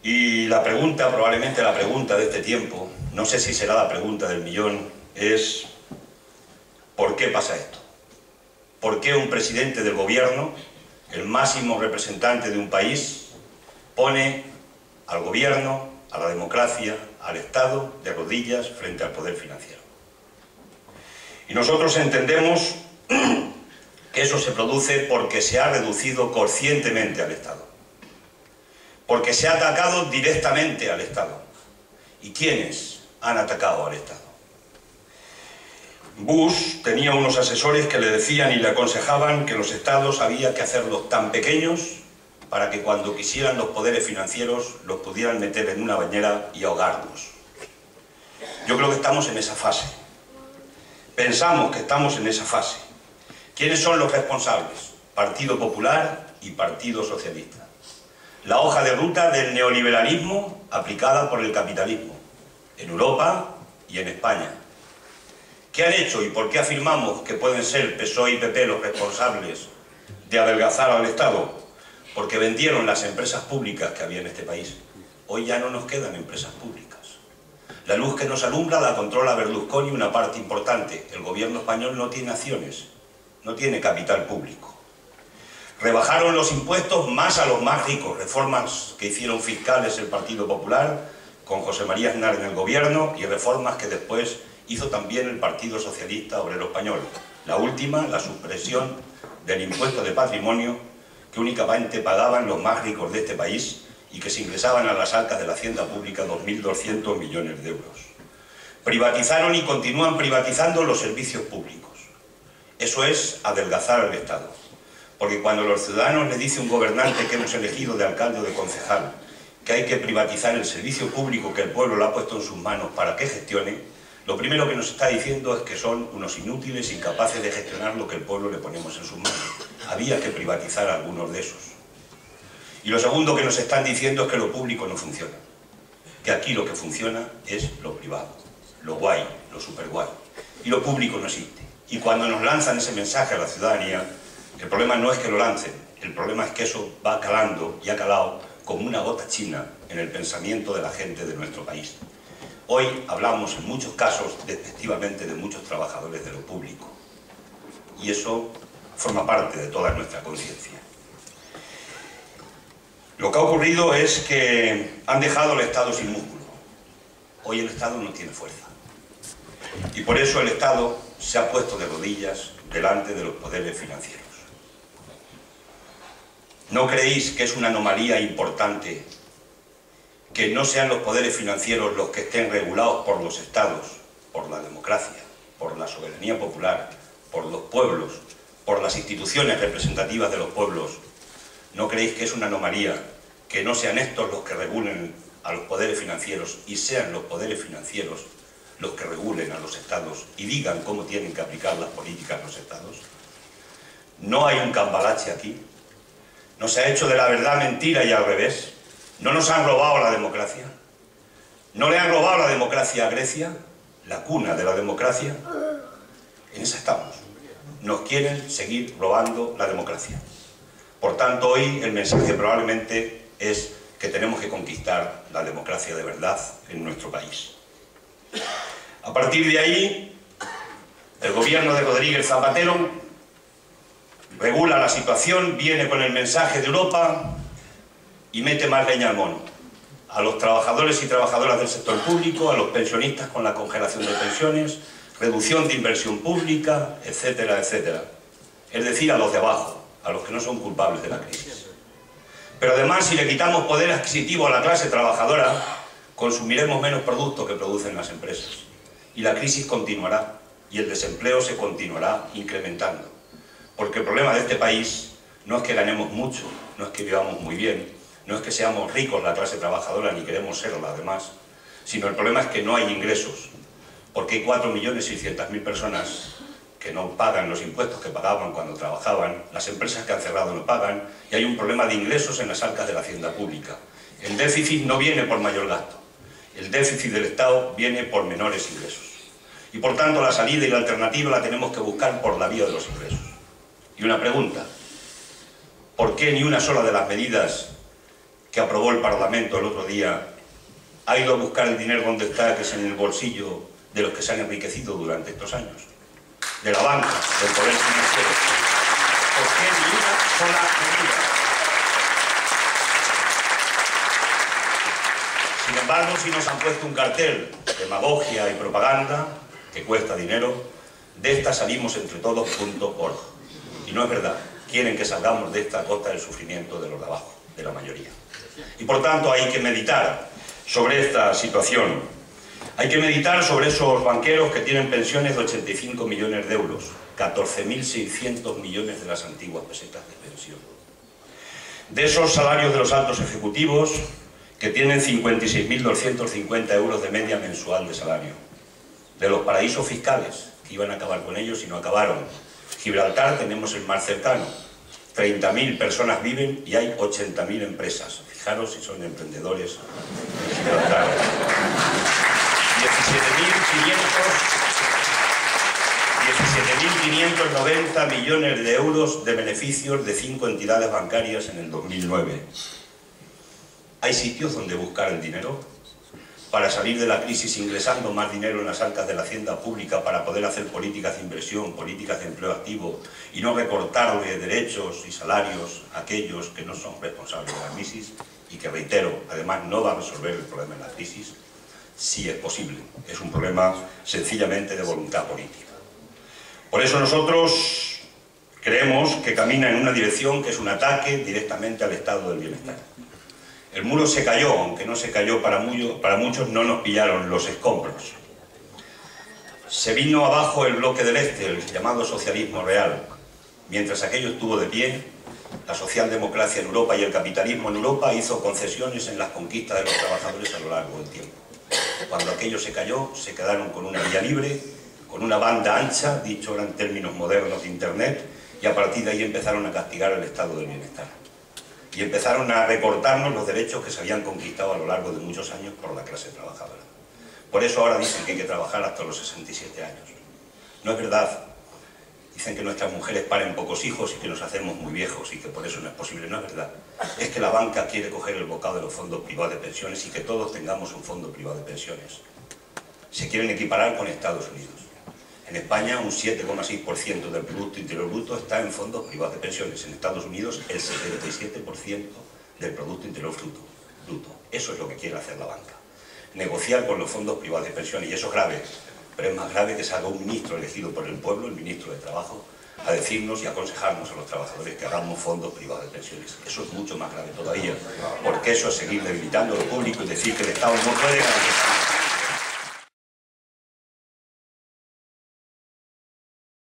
Y la pregunta, probablemente la pregunta de este tiempo, no sé si será la pregunta del millón, es ¿por qué pasa esto? ¿Por qué un presidente del gobierno, el máximo representante de un país, pone al gobierno, a la democracia, al Estado de rodillas frente al poder financiero? Y nosotros entendemos que eso se produce porque se ha reducido conscientemente al Estado, porque se ha atacado directamente al Estado. ¿Y quiénes han atacado al Estado? Bush tenía unos asesores que le decían y le aconsejaban que los estados había que hacerlos tan pequeños para que cuando quisieran los poderes financieros los pudieran meter en una bañera y ahogarlos. Yo creo que estamos en esa fase. Pensamos que estamos en esa fase. ¿Quiénes son los responsables? Partido Popular y Partido Socialista. La hoja de ruta del neoliberalismo aplicada por el capitalismo, en Europa y en España. ¿Qué han hecho y por qué afirmamos que pueden ser PSOE y PP los responsables de adelgazar al Estado? Porque vendieron las empresas públicas que había en este país. Hoy ya no nos quedan empresas públicas. La luz que nos alumbra la controla Berlusconi, una parte importante. El gobierno español no tiene acciones, no tiene capital público. Rebajaron los impuestos más a los más ricos, reformas que hicieron fiscales el Partido Popular con José María Aznar en el gobierno y reformas que después hizo también el Partido Socialista Obrero Español. La última, la supresión del impuesto de patrimonio que únicamente pagaban los más ricos de este país y que se ingresaban a las arcas de la hacienda pública 2.200 millones de euros. Privatizaron y continúan privatizando los servicios públicos. Eso es adelgazar al Estado. Porque cuando los ciudadanos le dice un gobernante que hemos elegido de alcalde o de concejal que hay que privatizar el servicio público que el pueblo le ha puesto en sus manos para que gestione, lo primero que nos está diciendo es que son unos inútiles, incapaces de gestionar lo que el pueblo le ponemos en sus manos. Había que privatizar algunos de esos. Y lo segundo que nos están diciendo es que lo público no funciona. Que aquí lo que funciona es lo privado, lo guay, lo super guay. Y lo público no existe. Y cuando nos lanzan ese mensaje a la ciudadanía, el problema no es que lo lancen, el problema es que eso va calando y ha calado como una gota china en el pensamiento de la gente de nuestro país. Hoy hablamos en muchos casos despectivamente de muchos trabajadores de lo público y eso forma parte de toda nuestra conciencia. Lo que ha ocurrido es que han dejado al Estado sin músculo. Hoy el Estado no tiene fuerza y por eso el Estado se ha puesto de rodillas delante de los poderes financieros. ¿No creéis que es una anomalía importante que no sean los poderes financieros los que estén regulados por los estados, por la democracia, por la soberanía popular, por los pueblos, por las instituciones representativas de los pueblos? ¿No creéis que es una anomalía que no sean estos los que regulen a los poderes financieros y sean los poderes financieros los que regulen a los estados y digan cómo tienen que aplicar las políticas los estados? ¿No hay un cambalache aquí? ¿No se ha hecho de la verdad mentira y al revés? ¿No nos han robado la democracia? ¿No le han robado la democracia a Grecia? La cuna de la democracia. En esa estamos. Nos quieren seguir robando la democracia. Por tanto, hoy el mensaje probablemente es que tenemos que conquistar la democracia de verdad en nuestro país. A partir de ahí, el gobierno de Rodríguez Zapatero regula la situación, viene con el mensaje de Europa y mete más leña al mono. A los trabajadores y trabajadoras del sector público, a los pensionistas con la congelación de pensiones, reducción de inversión pública, etcétera, etcétera. Es decir, a los de abajo, a los que no son culpables de la crisis. Pero además, si le quitamos poder adquisitivo a la clase trabajadora, consumiremos menos productos que producen las empresas. Y la crisis continuará, y el desempleo se continuará incrementando. Porque el problema de este país no es que ganemos mucho, no es que vivamos muy bien, no es que seamos ricos la clase trabajadora ni queremos serlo además, sino el problema es que no hay ingresos, porque hay 4.600.000 personas que no pagan los impuestos que pagaban cuando trabajaban, las empresas que han cerrado no pagan, y hay un problema de ingresos en las arcas de la hacienda pública. El déficit no viene por mayor gasto, el déficit del Estado viene por menores ingresos. Y por tanto la salida y la alternativa la tenemos que buscar por la vía de los ingresos. Y una pregunta, ¿por qué ni una sola de las medidas que aprobó el Parlamento el otro día ha ido a buscar el dinero donde está, que es en el bolsillo de los que se han enriquecido durante estos años? De la banca, del poder financiero. ¿Por qué ni una sola medida? Sin embargo, si nos han puesto un cartel, demagogia y propaganda, que cuesta dinero, de esta salimos entre todos.org. Y no es verdad. Quieren que salgamos de esta a costa del sufrimiento de los de abajo, de la mayoría. Y por tanto hay que meditar sobre esta situación. Hay que meditar sobre esos banqueros que tienen pensiones de 85 millones de euros, 14.600 millones de las antiguas pesetas de pensión. De esos salarios de los altos ejecutivos que tienen 56.250 euros de media mensual de salario. De los paraísos fiscales, que iban a acabar con ellos y no acabaron. Gibraltar tenemos el más cercano. 30.000 personas viven y hay 80.000 empresas. Fijaros si son emprendedores en Gibraltar. 17.590 millones de euros de beneficios de 5 entidades bancarias en el 2009. ¿Hay sitios donde buscar el dinero para salir de la crisis ingresando más dinero en las arcas de la hacienda pública para poder hacer políticas de inversión, políticas de empleo activo y no recortarle derechos y salarios a aquellos que no son responsables de la crisis y que, reitero, además no va a resolver el problema de la crisis? Sí es posible, es un problema sencillamente de voluntad política. Por eso nosotros creemos que camina en una dirección que es un ataque directamente al estado del bienestar. El muro se cayó, aunque no se cayó para muchos, no nos pillaron los escombros. Se vino abajo el bloque del este, el llamado socialismo real. Mientras aquello estuvo de pie, la socialdemocracia en Europa y el capitalismo en Europa hizo concesiones en las conquistas de los trabajadores a lo largo del tiempo. Cuando aquello se cayó, se quedaron con una vía libre, con una banda ancha, dicho ahora en términos modernos de Internet, y a partir de ahí empezaron a castigar el estado del bienestar. Y empezaron a recortarnos los derechos que se habían conquistado a lo largo de muchos años por la clase trabajadora. Por eso ahora dicen que hay que trabajar hasta los 67 años. No es verdad. Dicen que nuestras mujeres paren pocos hijos y que nos hacemos muy viejos y que por eso no es posible. No es verdad. Es que la banca quiere coger el bocado de los fondos privados de pensiones y que todos tengamos un fondo privado de pensiones. Se quieren equiparar con Estados Unidos. En España un 7,6% del Producto Interior Bruto está en fondos privados de pensiones. En Estados Unidos el 77% del Producto Interior Bruto. Eso es lo que quiere hacer la banca. Negociar con los fondos privados de pensiones, y eso es grave. Pero es más grave que salga un ministro elegido por el pueblo, el ministro de Trabajo, a decirnos y aconsejarnos a los trabajadores que hagamos fondos privados de pensiones. Eso es mucho más grave todavía, porque eso es seguir debilitando lo público y decir que el Estado no puede garantizar